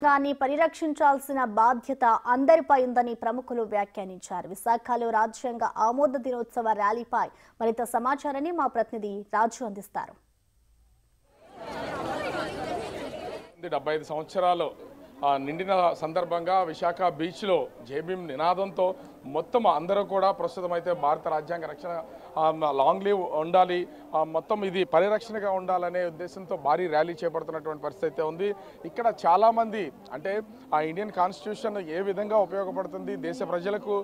గాని పరిరక్షించాల్సిన బాధ్యత అందరిపై ఉందని ప్రముఖులు వ్యాఖ్యానించారు. విశాఖలో రాజ్యాంగ ఆమోద దినోత్సవ ర్యాలీపై మరింత సమాచారాన్ని మా ప్రతినిధి రాజు అందిస్తారు. 75 సంవత్సరాలు నిండిన సందర్భంగా విశాఖ బీచ్లో జేబీఎం నినాదంతో మొత్తం అందరూ కూడా ప్రస్తుతం అయితే భారత రాజ్యాంగ రక్షణ లాంగ్ లీవ్ ఉండాలి, మొత్తం ఇది పరిరక్షణగా ఉండాలనే ఉద్దేశంతో భారీ ర్యాలీ చేపడుతున్నటువంటి పరిస్థితి అయితే ఉంది. ఇక్కడ చాలామంది అంటే ఆ ఇండియన్ కాన్స్టిట్యూషన్ ఏ విధంగా ఉపయోగపడుతుంది, దేశ ప్రజలకు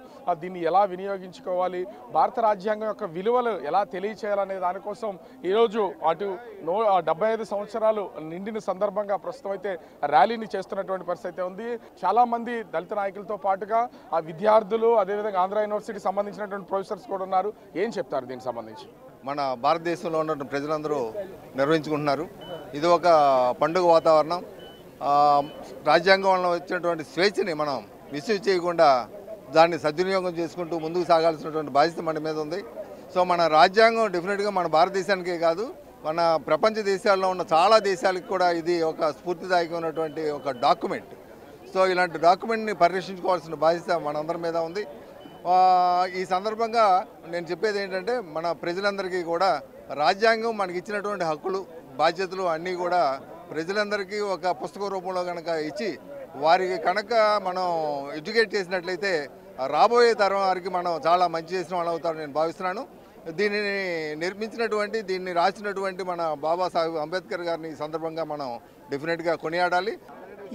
దీన్ని ఎలా వినియోగించుకోవాలి, భారత రాజ్యాంగం యొక్క విలువలు ఎలా తెలియచేయాలనే దానికోసం ఈరోజు అటు 75 సంవత్సరాలు నిండిన సందర్భంగా ప్రస్తుతం అయితే ర్యాలీని చేస్తున్నటువంటి పరిస్థితి అయితే ఉంది. చాలామంది దళిత నాయకులతో పాటుగా ఆ విద్యార్థులు, అదేవిధంగా ఆంధ్ర యూనివర్సిటీకి సంబంధించినటువంటి ప్రొఫెసర్స్ కూడా ఉన్నారు. ఏం చెప్తారు దీనికి సంబంధించి? మన భారతదేశంలో ఉన్న ప్రజలందరూ నిర్వహించుకుంటున్నారు. ఇది ఒక పండుగ వాతావరణం. రాజ్యాంగం వల్ల వచ్చినటువంటి స్వేచ్ఛని మనం మిస్యూజ్ చేయకుండా దాన్ని సద్వినియోగం చేసుకుంటూ ముందుకు సాగాల్సినటువంటి బాధ్యత మన మీద ఉంది. సో మన రాజ్యాంగం డెఫినెట్గా మన భారతదేశానికే కాదు, మన ప్రపంచ దేశాల్లో ఉన్న చాలా దేశాలకు కూడా ఇది ఒక స్ఫూర్తిదాయకమైనటువంటి ఒక డాక్యుమెంట్. సో ఇలాంటి డాక్యుమెంట్ని పరిరక్షించుకోవాల్సిన బాధ్యత మనందరి మీద ఉంది. ఈ సందర్భంగా నేను చెప్పేది ఏంటంటే, మన ప్రజలందరికీ కూడా రాజ్యాంగం మనకి ఇచ్చినటువంటి హక్కులు, బాధ్యతలు అన్నీ కూడా ప్రజలందరికీ ఒక పుస్తక రూపంలో కనుక ఇచ్చి వారికి కనుక మనం ఎడ్యుకేట్ చేసినట్లయితే రాబోయే తరం వారికి మనం చాలా మంచి చేసిన వాళ్ళు అవుతారని నేను భావిస్తున్నాను. దీనిని నిర్మించినటువంటి, దీన్ని రాసినటువంటి మన బాబాసాహెబ్ అంబేద్కర్ గారిని ఈ సందర్భంగా మనం డెఫినెట్గా కొనియాడాలి.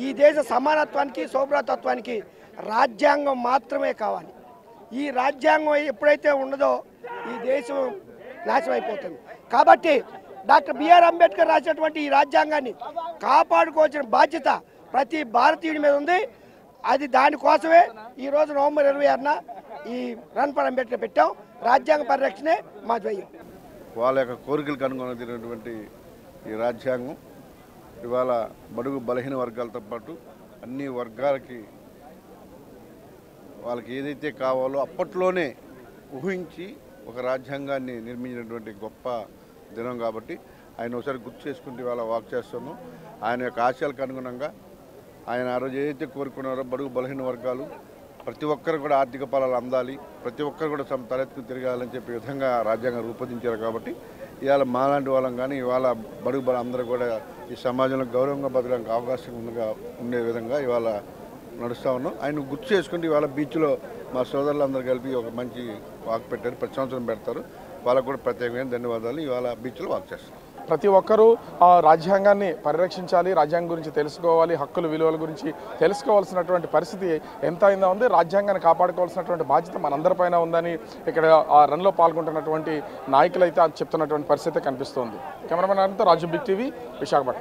ఈ దేశ సమానత్వానికి, సౌభ్రాతత్వానికి రాజ్యాంగం మాత్రమే కావాలి. ఈ రాజ్యాంగం ఎప్పుడైతే ఉండదో ఈ దేశం నాశనం అయిపోతుంది. కాబట్టి డాక్టర్ బిఆర్ అంబేద్కర్ రాసినటువంటి ఈ రాజ్యాంగాన్ని కాపాడుకోవాల్సిన బాధ్యత ప్రతి భారతీయుడి మీద ఉంది. అది దానికోసమే ఈరోజు నవంబర్ 26న ఈ రన్ ఫర్ అంబేద్కర్ పెట్టాం. రాజ్యాంగ పరిరక్షణే మా ధ్యేయం. వాళ్ళ యొక్క కోరికలకు అనుగుణమైనటువంటి ఈ రాజ్యాంగం ఇవాళ బడుగు బలహీన వర్గాలతో పాటు అన్ని వర్గాలకి వాళ్ళకి ఏదైతే కావాలో అప్పట్లోనే ఊహించి ఒక రాజ్యాంగాన్ని నిర్మించినటువంటి గొప్ప దినం కాబట్టి ఆయన ఒకసారి గుర్తు చేసుకుంటూ ఇవాళ వాక్ చేస్తున్నాం. ఆయన యొక్క ఆశయాలకు అనుగుణంగా ఆయన ఆ రోజు ఏదైతే కోరుకున్నారో బడుగు బలహీన వర్గాలు ప్రతి ఒక్కరు కూడా ఆర్థిక ఫలాలు అందాలి, ప్రతి ఒక్కరు కూడా తలెత్తుకు తిరగాలని చెప్పే విధంగా రాజ్యాంగం రూపొందించారు. కాబట్టి ఇవాళ మాలాంటి వాళ్ళం కానీ ఇవాళ బడుగు అందరూ కూడా ఈ సమాజంలో గౌరవంగా బతకడానికి అవకాశం ఉండే విధంగా ఇవాళ నడుస్తూ ఉన్నాం. ఆయన గుర్తు చేసుకుంటే ఇవాళ బీచ్లో మా సోదరులందరూ కలిపి ఒక మంచి వాక్ పెట్టారు. ప్రతి సంవత్సరం పెడతారు. వాళ్ళకు కూడా ప్రత్యేకమైన ధన్యవాదాలు. ఇవాళ బీచ్లో వాక్ చేస్తారు. ప్రతి ఒక్కరూ రాజ్యాంగాన్ని పరిరక్షించాలి, రాజ్యాంగం గురించి తెలుసుకోవాలి, హక్కుల విలువల గురించి తెలుసుకోవాల్సినటువంటి పరిస్థితి ఎంత అయిందా ఉంది. రాజ్యాంగాన్ని కాపాడుకోవాల్సినటువంటి బాధ్యత మనందరిపైన ఉందని ఇక్కడ ఆ రన్లో పాల్గొంటున్నటువంటి నాయకులు అయితే చెప్తున్నటువంటి పరిస్థితి కనిపిస్తోంది. కెమెరామెన్ రాజు, బిగ్ టీవీ, విశాఖపట్నం.